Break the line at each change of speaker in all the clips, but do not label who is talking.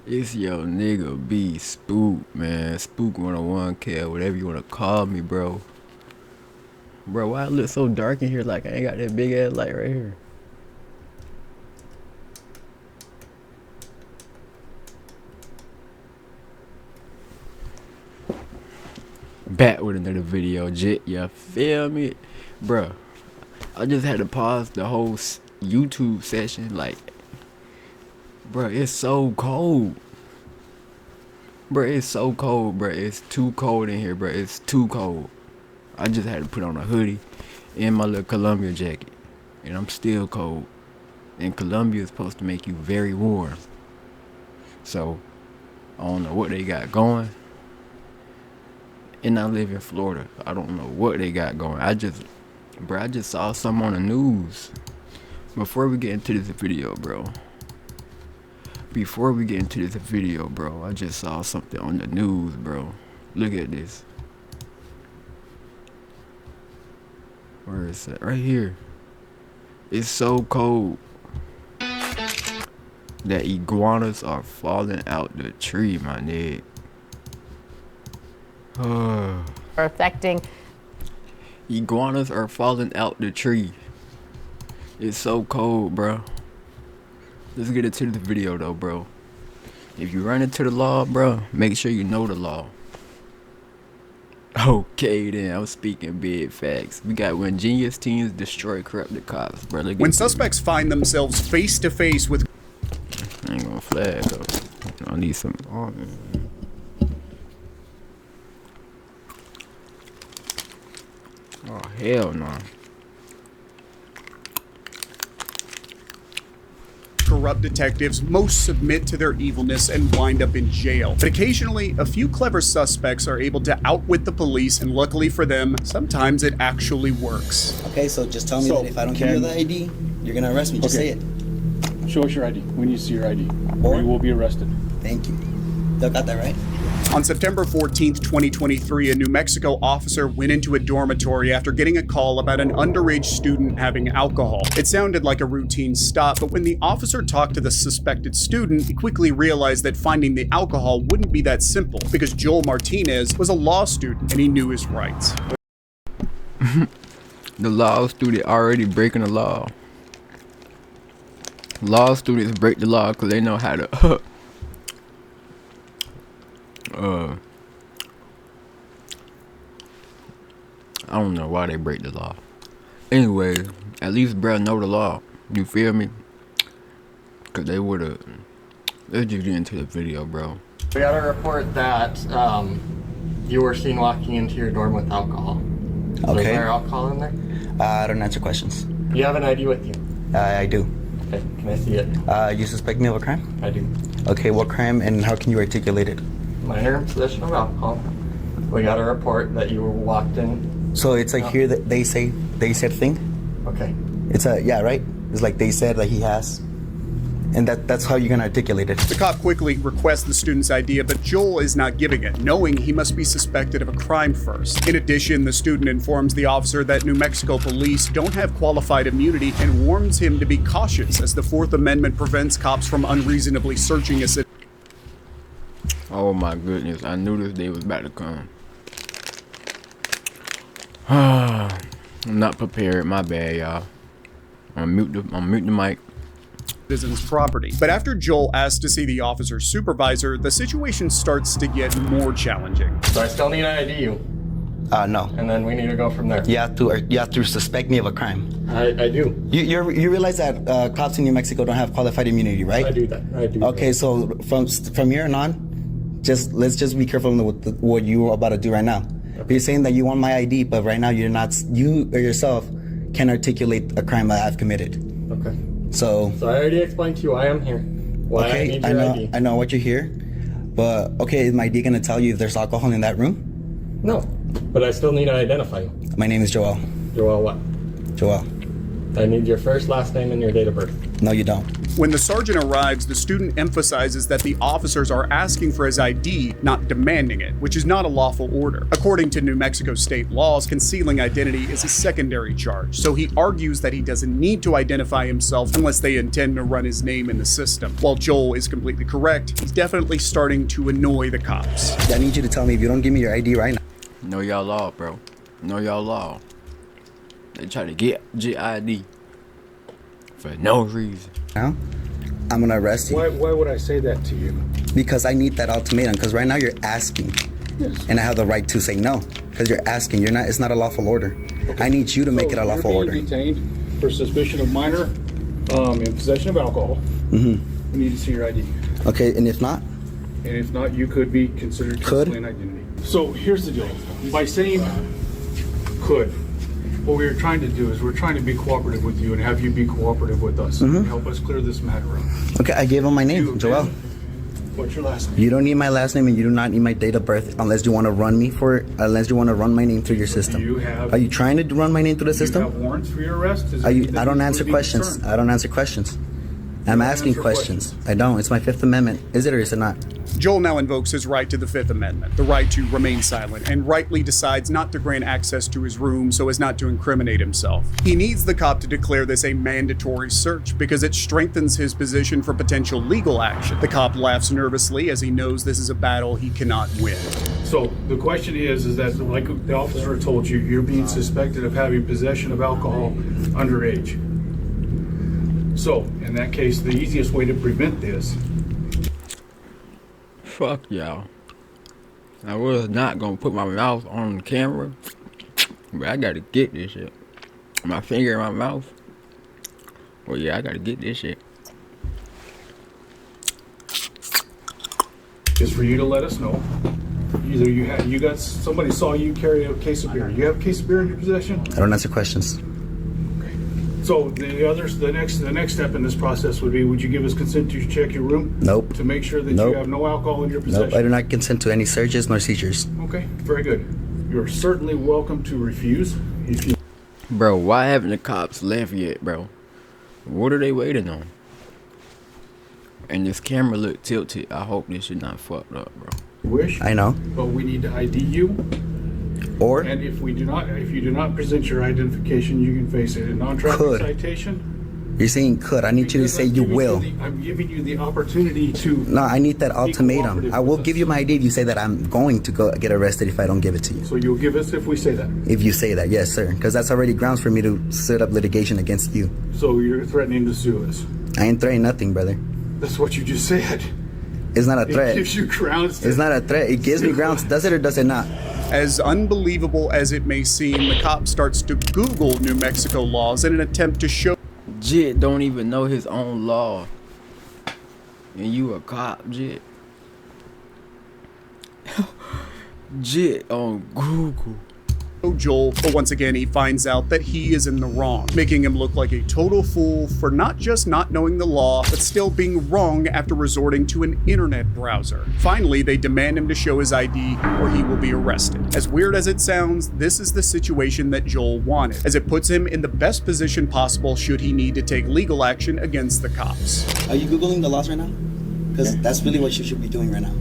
It's your nigga B Spook, man. Spook 101 K, whatever you wanna call me, bro. Bro, why it look so dark in here like I ain't got that big ass light right here? Back with another video, Jit. You feel me? Bro, I just had to pause the whole YouTube session. Like, bro, it's so cold. Bro, it's so cold, bro. It's too cold in here, bro. It's too cold. I just had to put on a hoodie and my little Columbia jacket. And I'm still cold. And Columbia is supposed to make you very warm. So, I don't know what they got going. And I live in Florida. I don't know what they got going. I just saw something on the news. Before we get into this video, bro. I just saw something on the news, bro. Look at this. Where is it? Right here. It's so cold that iguanas are falling out the tree, my nigga.
Are affecting.
Iguanas are falling out the tree. It's so cold, bro. Let's get into the video though, bro. If you run into the law, bro, make sure you know the law. Okay then, I'm speaking big facts. We got when genius teens destroy corrupted cops, bro.
When suspects find themselves face to face with
I ain't gonna flag though. I need some. Oh, hell no.
corrupt detectives, most submit to their evilness and wind up in jail. But occasionally, a few clever suspects are able to outwit the police, and luckily for them, sometimes it actually works.
Okay, so just tell me that if I don't give you the ID, you're gonna arrest me. Just say it.
Show us your ID. We need to see your ID, or you will be arrested.
Thank you. Y'all got that right?
On September 14th, 2023, a New Mexico officer went into a dormitory after getting a call about an underage student having alcohol. It sounded like a routine stop, but when the officer talked to the suspected student, he quickly realized that finding the alcohol wouldn't be that simple, because Joel Martinez was a law student and he knew his rights.
The law student already breaking the law. Law students break the law because they know how to I don't know why they break the law. Anyway, at least bruh know the law. You feel me? Cause they would've. Let's just get into the video, bro.
We got a report that you were seen walking into your dorm with alcohol. So
Okay.
is there alcohol in there?
I don't answer questions.
You have an ID with you.
I do.
Okay, can I see it?
You suspect me of a crime?
I do.
Okay, what crime and how can you articulate it?
Minor in possession of alcohol. We got a report that you were walked in.
So it's like here that they said thing?
Okay.
It's a, yeah, right? It's like they said that he has. And that's how you're gonna articulate it.
The cop quickly requests the student's ID, but Joel is not giving it, knowing he must be suspected of a crime first. In addition, the student informs the officer that New Mexico police don't have qualified immunity and warns him to be cautious, as the Fourth Amendment prevents cops from unreasonably searching a citizen.
Oh my goodness, I knew this day was about to come. I'm not prepared, my bad, y'all. I'm mute the mic.
Citizen's property. But after Joel asks to see the officer's supervisor, the situation starts to get more challenging.
So I still need to ID you,
No.
and then we need to go from there.
You have to suspect me of a crime.
I do.
You realize that cops in New Mexico don't have qualified immunity, right?
I do that. I do.
Okay, so from here on, let's just be careful with what you're about to do right now. Okay. You're saying that you want my ID, but right now you or yourself can articulate a crime that I've committed.
Okay.
So
I already explained to you why I'm here. Why I need your ID.
I know what you're here, but okay, is my ID gonna tell you if there's alcohol in that room?
No, but I still need to identify you.
My name is Joel.
Joel what?
Joel.
I need your first, last name, and your date of birth.
No, you don't.
When the sergeant arrives, the student emphasizes that the officers are asking for his ID, not demanding it, which is not a lawful order. According to New Mexico state laws, concealing identity is a secondary charge, so he argues that he doesn't need to identify himself unless they intend to run his name in the system. While Joel is completely correct, he's definitely starting to annoy the cops.
I need you to tell me if you don't give me your ID right now.
Know y'all law, bro. Know y'all law. They try to get ID for no reason.
Now, I'm gonna arrest you.
Why would I say that to you?
Because I need that ultimatum. Because right now you're asking,
Yes.
and I have the right to say no. Because you're asking. You're not. It's not a lawful order. I need you to make it a lawful
You're
order.
being detained for suspicion of minor in possession of alcohol. We need to see your ID.
Okay, and if not,
And if not, you could be considered
Could?
concealing identity. So here's the deal. By saying could, what we're trying to do is we're trying to be cooperative with you and have you be cooperative with us and help us clear this matter up.
okay, I gave him my name,
You-
Joel.
What's your last name?
You don't need my last name, and you do not need my date of birth unless you want to run me for. Unless you want to run my name through your system.
You have-
Are you trying to run my name through the
Do you
system?
have warrants for your arrest? Is
Are you?
anything
I don't
that
answer
would be
questions.
concerned?
I don't answer questions. I'm asking
answer
questions.
questions.
I don't. It's my Fifth Amendment. Is it or is it not?
Joel now invokes his right to the Fifth Amendment, the right to remain silent, and rightly decides not to grant access to his room so as not to incriminate himself. He needs the cop to declare this a mandatory search because it strengthens his position for potential legal action. The cop laughs nervously as he knows this is a battle he cannot win.
So the question is that like the officer told you, you're being suspected of having possession of alcohol underage. So in that case, the easiest way to prevent this
Fuck y'all. I was not gonna put my mouth on the camera, but I gotta get this shit. My finger in my mouth. Well, yeah, I gotta get this shit.
is for you to let us know. Either you got somebody saw you carry a case of beer. You have a case of beer in your possession.
I don't answer questions.
So the next step in this process would be: would you give us consent to check your room?
Nope.
To make sure that
Nope.
you have no alcohol in your possession.
Nope. I do not consent to any searches nor seizures.
Okay, very good. You're certainly welcome to refuse if you.
Bro, why haven't the cops left yet, bro? What are they waiting on? And this camera look tilted. I hope this shit not fucked up, bro.
Wish,
I know.
but we need to ID you,
Or
and if you do not present your identification, you can face a non-traffic
Could.
citation.
you're saying could. I need you to
Because
say
I'm
you
giving
will.
I'm giving you the opportunity to.
No, I need that ultimatum.
cooperative
I will
with
give
us.
you my ID if you say that I'm going to go get arrested if I don't give it to you.
So you'll give us if we say that.
If you say that, yes, sir. Because that's already grounds for me to set up litigation against you.
So you're threatening to sue us.
I ain't threatening nothing, brother.
That's what you just said.
It's not a
It
threat.
gives you grounds. To,
It's not a threat. It gives me grounds. Does it or does it not?
As unbelievable as it may seem, the cop starts to Google New Mexico laws in an attempt to show
Jit don't even know his own law. And you a cop, Jit. Jit on Google.
Joel, but once again he finds out that he is in the wrong, making him look like a total fool for not just not knowing the law, but still being wrong after resorting to an internet browser. Finally, they demand him to show his ID or he will be arrested. As weird as it sounds, this is the situation that Joel wanted, as it puts him in the best position possible should he need to take legal action against the cops.
Are you Googling the laws right now? Because that's really what you should be doing right now.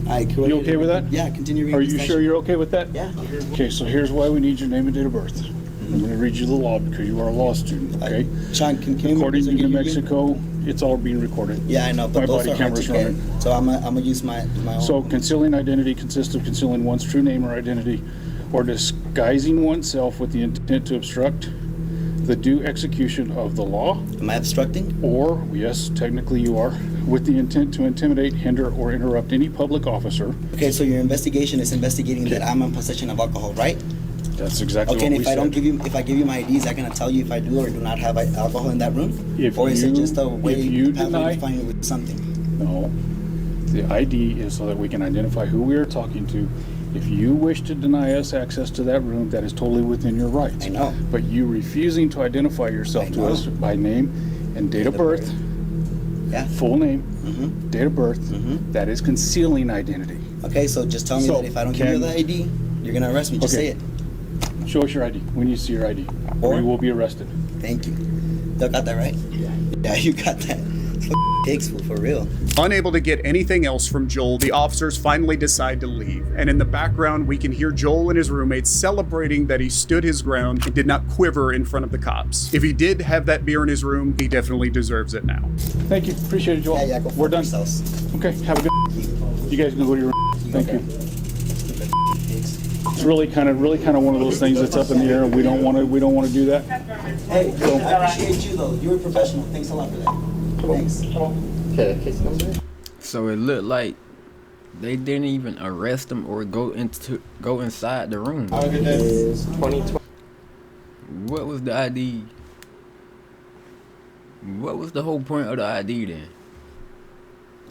All right, cool.
You okay with that?
Yeah, continue reading.
Are
the
you
statute.
sure you're okay with that?
Yeah.
Okay, so here's why we need your name and date of birth. I'm going to read you the law because you are a law student, okay?
Sean, can you
According to
give
New
you again?
Mexico, it's all being recorded.
Yeah, I know, but
My
those
body
are hard to
camera's
get.
running.
So I'm gonna use my own.
So concealing identity consists of concealing one's true name or identity or disguising oneself with the intent to obstruct the due execution of the law,
Am I obstructing?
or, yes, technically you are, with the intent to intimidate, hinder, or interrupt any public officer.
Okay, so your investigation is investigating that I'm in possession of alcohol, right?
That's exactly
Okay,
what
and
we
if I don't
said.
if I give you my ID, is that gonna tell you if I do or do not have alcohol in that room?
If
Or is it
you-
just a way
if you
pathway
deny-
to find you with something?
No. The ID is so that we can identify who we are talking to. If you wish to deny us access to that room, that is totally within your rights.
I know.
But you refusing to identify yourself
I
to
know.
us by name and date of birth,
Yeah.
full name,
Mm-hmm.
date of birth,
Mhm.
that is concealing identity.
Okay, so just tell me
So,
that if I don't give you
can-
the ID, you're gonna arrest me. Just
Okay.
say it.
Show us your ID. We need to see your ID. Or you will be arrested.
Thank you. You got that right? Yeah, you got that. Pigs, for real.
Unable to get anything else from Joel, the officers finally decide to leave. And in the background, we can hear Joel and his roommates celebrating that he stood his ground and did not quiver in front of the cops. If he did have that beer in his room, he definitely deserves it now.
Thank you. Appreciate it, Joel.
Yeah, go
We're done.
yourselves.
Okay, have a good. You guys can go to your room. Thank you. It's really kind of one of those things that's up in the air, and we don't want to do that.
Hey, I appreciate you though. You're a professional. Thanks a lot for that. Thanks.
Okay, case number?
So it looked like they didn't even arrest him or go inside the room.
Is 2020.
What was the ID? What was the whole point of the ID then?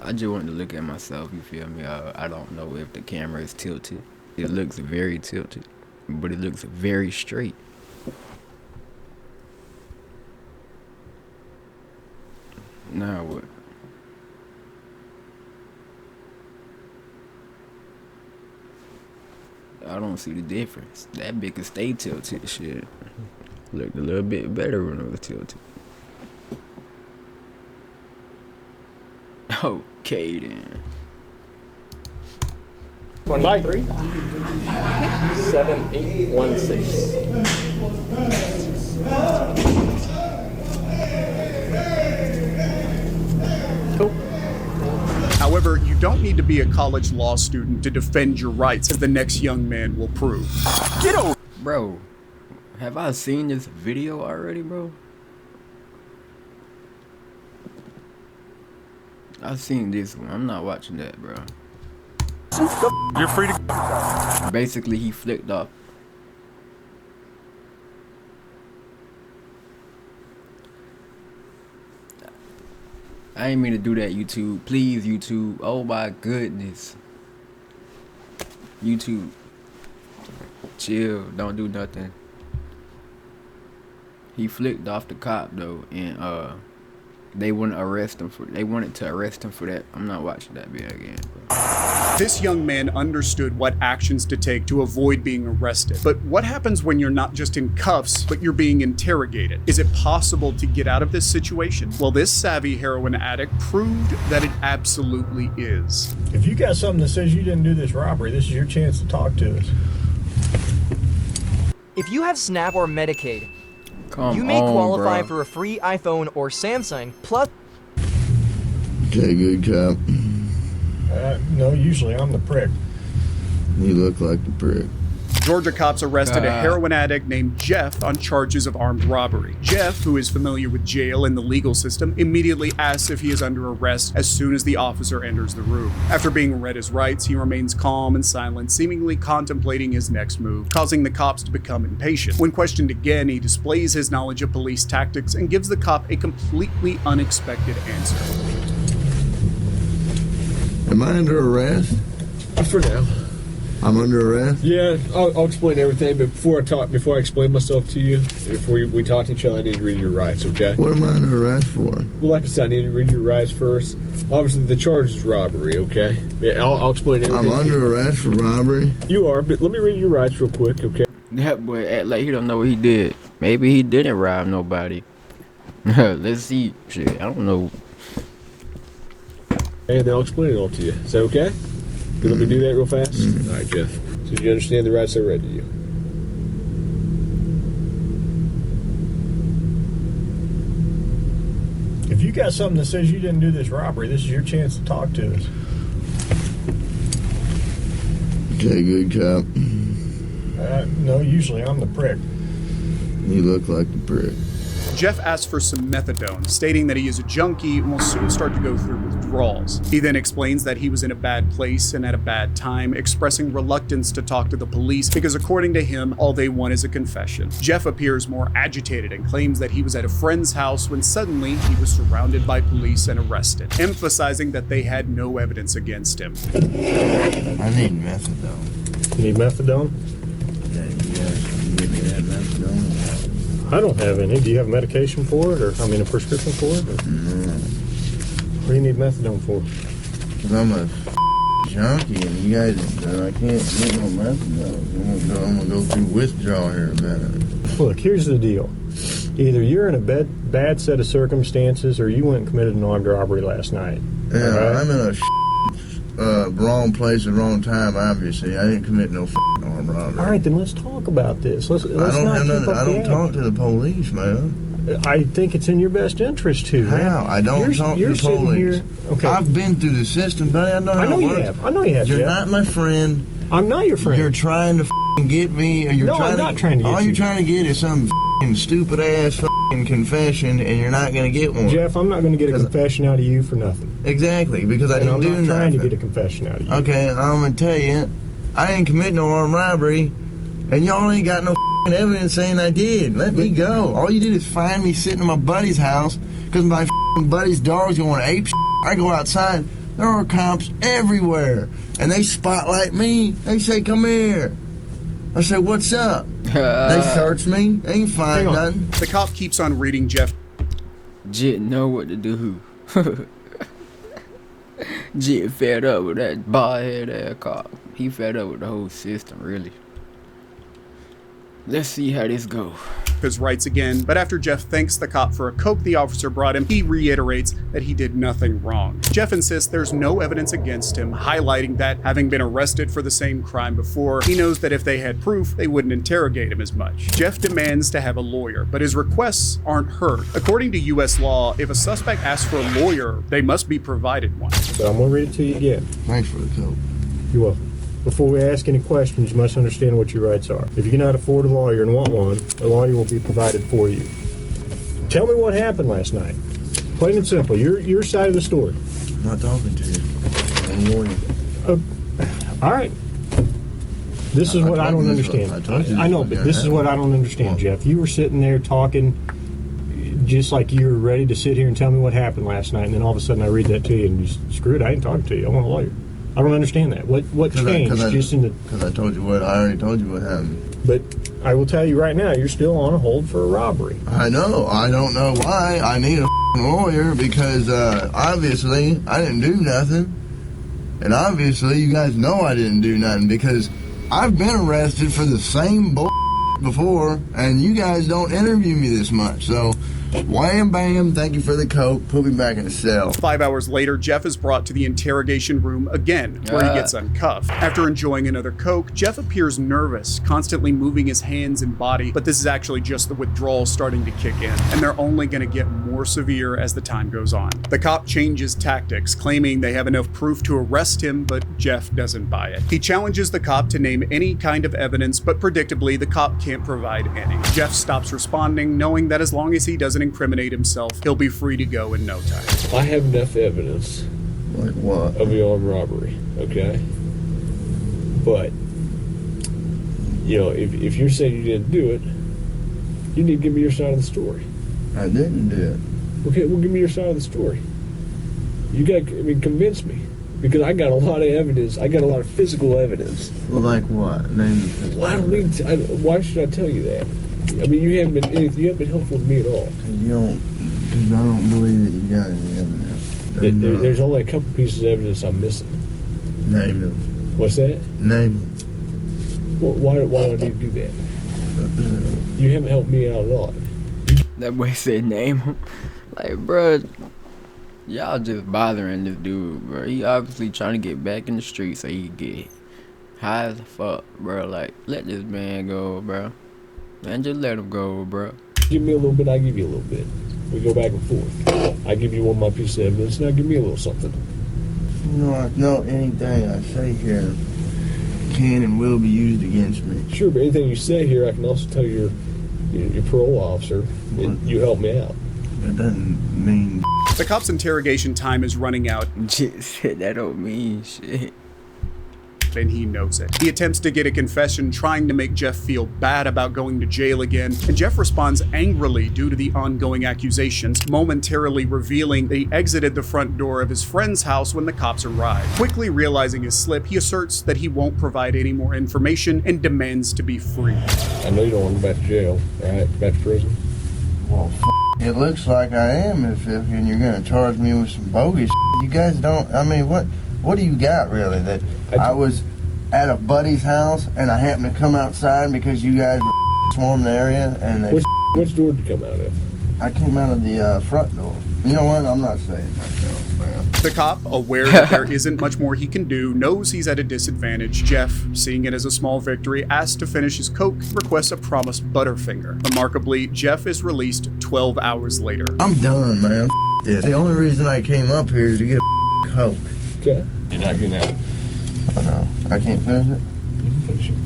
I just wanted to look at myself, you feel me? I don't know if the camera is tilted. It looks very tilted, but it looks very straight. Now what? I don't see the difference. That bitch could stay tilted, shit. Looked a little bit better when it was tilted. Okay then.
23? 7816. Cool.
However, you don't need to be a college law student to defend your rights, as the next young man will prove. Get over.
Bro, have I seen this video already, bro? I've seen this one. I'm not watching that, bro.
You're free to go.
Basically, he flicked off. I ain't mean to do that, YouTube. Please, YouTube. Oh my goodness. YouTube. Chill. Don't do nothing. He flicked off the cop though, and they wanted to arrest him for that. I'm not watching that video again, bro.
This young man understood what actions to take to avoid being arrested. But what happens when you're not just in cuffs, but you're being interrogated? Is it possible to get out of this situation? Well, this savvy heroin addict proved that it absolutely is.
If you got something that says you didn't do this robbery, this is your chance to talk to us.
If you have SNAP or Medicaid,
Come
you may
on,
qualify
bro.
for a free iPhone or Samsung plus.
Okay, good cop.
No, usually I'm the prick.
You look like the prick.
Georgia cops arrested a heroin addict named Jeff on charges of armed robbery. Jeff, who is familiar with jail and the legal system, immediately asks if he is under arrest as soon as the officer enters the room. After being read his rights, he remains calm and silent, seemingly contemplating his next move, causing the cops to become impatient. When questioned again, he displays his knowledge of police tactics and gives the cop a completely unexpected answer.
Am I under arrest?
For now.
I'm under arrest?
Yeah, I'll explain everything, but before I explain myself to you, before we talk to each other, I need to read your rights, okay?
What am I under arrest for?
Well, like I said, I need to read your rights first. Obviously, the charge is robbery, okay? Yeah, I'll explain everything.
I'm under arrest for robbery?
You are, but let me read your rights real quick, okay?
That boy act like he don't know what he did. Maybe he didn't rob nobody. Let's see. Shit, I don't know.
And then I'll explain it all to you. Is that okay? You let me do that real fast? All right, Jeff. So do you understand the rights I read to you? If you got something that says you didn't do this robbery, this is your chance to talk to us.
Okay, good cop.
No, usually I'm the prick.
You look like the prick.
Jeff asks for some methadone, stating that he is a junkie and will soon start to go through withdrawals. He then explains that he was in a bad place and at a bad time, expressing reluctance to talk to the police because according to him, all they want is a confession. Jeff appears more agitated and claims that he was at a friend's house when suddenly he was surrounded by police and arrested, emphasizing that they had no evidence against him.
I need methadone.
You need methadone?
Yeah, you guys can give me that methadone.
I don't have any. Do you have medication for it, or a prescription for it? Or?
No.
What do you need methadone for?
Cause I'm a junkie, and you guys, I can't get no methadone. I'm gonna go through withdrawal here in a minute.
Look, here's the deal. Either you're in a bad set of circumstances, or you went and committed an armed robbery last night.
Yeah,
right?
I'm in a wrong place at the wrong time, obviously. I didn't commit no armed robbery.
All right, then let's talk about this. Let's not keep up
I don't
the
talk
act.
to the police, man.
I think it's in your best interest to.
How?
Man.
I don't talk to the
sitting
police.
Here, okay.
I've been through the system, buddy. I know how
I know
it
you
works.
have. I know you have.
You're
Jeff.
not my friend.
I'm not your friend.
You're trying to get me. Or you're
No, I'm not trying to get
all
you.
you're trying to get is some stupid ass confession, and you're not going to get one.
Jeff, I'm not going to get a confession out of you for nothing.
Exactly, because I
And
didn't
I'm
do
not
nothing.
trying to get a confession out of you.
Okay, I'm going to tell you, I didn't commit no armed robbery, and y'all ain't got no evidence saying I did. Let me go. All you did is find me sitting in my buddy's house because my buddy's dog's going ape shit. I go outside, there are cops everywhere, and they spotlight me. They say, "Come here." I say, "What's up?" They search me. They ain't find nothing.
The cop keeps on reading Jeff.
Jit know what to do. Jit fed up with that bald-head ass cop. He fed up with the whole system, really. Let's see how this go.
His rights again, but after Jeff thanks the cop for a coke the officer brought him, he reiterates that he did nothing wrong. Jeff insists there's no evidence against him, highlighting that, having been arrested for the same crime before, he knows that if they had proof, they wouldn't interrogate him as much. Jeff demands to have a lawyer, but his requests aren't heard. According to US law, if a suspect asks for a lawyer, they must be provided one.
So I'm going to read it to you again.
Thanks for the coke.
You're welcome. Before we ask any questions, you must understand what your rights are. If you cannot afford a lawyer and want one, a lawyer will be provided for you. Tell me what happened last night. Plain and simple. Your side of the story.
I'm not talking to you. I'm lawyer.
All right. This is what I don't understand. I know, but this is what I don't understand, Jeff. You were sitting there talking just like you were ready to sit here and tell me what happened last night, and then all of a sudden I read that to you and you screw it, I ain't talking to you. I want a lawyer. I don't understand that. What changed just in the...
Because I told you what, I already told you what happened.
But I will tell you right now, you're still on a hold for a robbery.
I know. I don't know why. I need a lawyer because obviously I didn't do nothing. And obviously you guys know I didn't do nothing because I've been arrested for the same before and you guys don't interview me this much. So wham bam, thank you for the coke, put me back in the cell.
5 hours later, Jeff is brought to the interrogation room again, where he gets uncuffed. After enjoying another coke, Jeff appears nervous, constantly moving his hands and body, but this is actually just the withdrawal starting to kick in, and they're only going to get more severe as the time goes on. The cop changes tactics, claiming they have enough proof to arrest him, but Jeff doesn't buy it. He challenges the cop to name any kind of evidence, but predictably, the cop can't provide any. Jeff stops responding, knowing that as long as he doesn't incriminate himself, he'll be free to go in no time.
I have enough evidence
Like what?
of the armed robbery, okay? But, you know, if you're saying you didn't do it, you need to give me your side of the story.
I didn't do it.
Okay, well, give me your side of the story. You got, convince me. Because I got a lot of evidence. I got a lot of physical evidence.
Well, like what? Name the physical
Well, I don't need to, why should I tell you that? I mean, you haven't been helpful to me at all.
You don't, because I don't believe that you got any evidence.
There's only a couple pieces of evidence I'm missing.
Name them.
What's that?
Name them.
Well, why do I need to do that? You haven't helped me out at all.
That boy said name him. Like, bruh, y'all just bothering this dude, bro. He obviously trying to get back in the street so he can get high as fuck, bro. Like, let this man go, bro. Man, just let him go, bro.
Give me a little bit, I give you a little bit. We go back and forth. I give you one of my pieces of evidence, now give me a little something.
No, anything I say here can and will be used against me.
Sure, but anything you say here, I can also tell your parole officer that you help me out.
That doesn't mean...
The cop's interrogation time is running out.
Just said that don't mean shit.
And he knows it. He attempts to get a confession, trying to make Jeff feel bad about going to jail again, and Jeff responds angrily due to the ongoing accusations, momentarily revealing that he exited the front door of his friend's house when the cops arrived. Quickly realizing his slip, he asserts that he won't provide any more information and demands to be free.
I know you don't want to go back to jail, right? Back to prison.
Well, it looks like I am if and you're going to charge me with some bogus shit. You guys don't, I mean, what What do you got, really? That I was at a buddy's house and I happened to come outside because you guys were swarming the area and they...
Which door did you come out of?
I came out of the front door. You know what? I'm not saying myself, man.
The cop, aware that there isn't much more he can do, knows he's at a disadvantage. Jeff, seeing it as a small victory, asks to finish his coke, requests a promised Butterfinger. Remarkably, Jeff is released 12 hours later.
I'm done, man. This. The only reason I came up here is to get a coke.
Okay. You're not getting out.
I know. I can't finish it.
Finish it.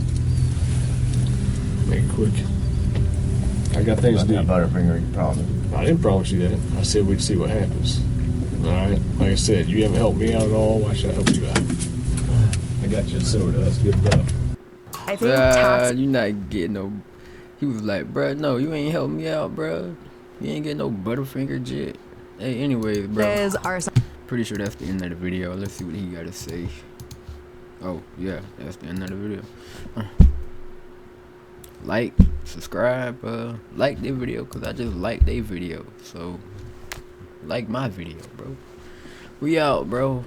Make it quick. I got things to do.
Butterfinger, you promised.
I didn't promise you that. I said we'd see what happens. Alright? Like I said, you haven't helped me out at all. Why should I help you out? I got you a soda. That's good enough.
I think tax.
You not getting no... He was like, bruh, no, you ain't helping me out, bruh. You ain't getting no Butterfinger jit. Hey, anyways, bro. Pretty sure that's the end of the video. Let's see what he got to say. Oh, yeah, that's the end of the video. Like, subscribe, like their video, because I just like their video. So, like my video, bro. We out, bro.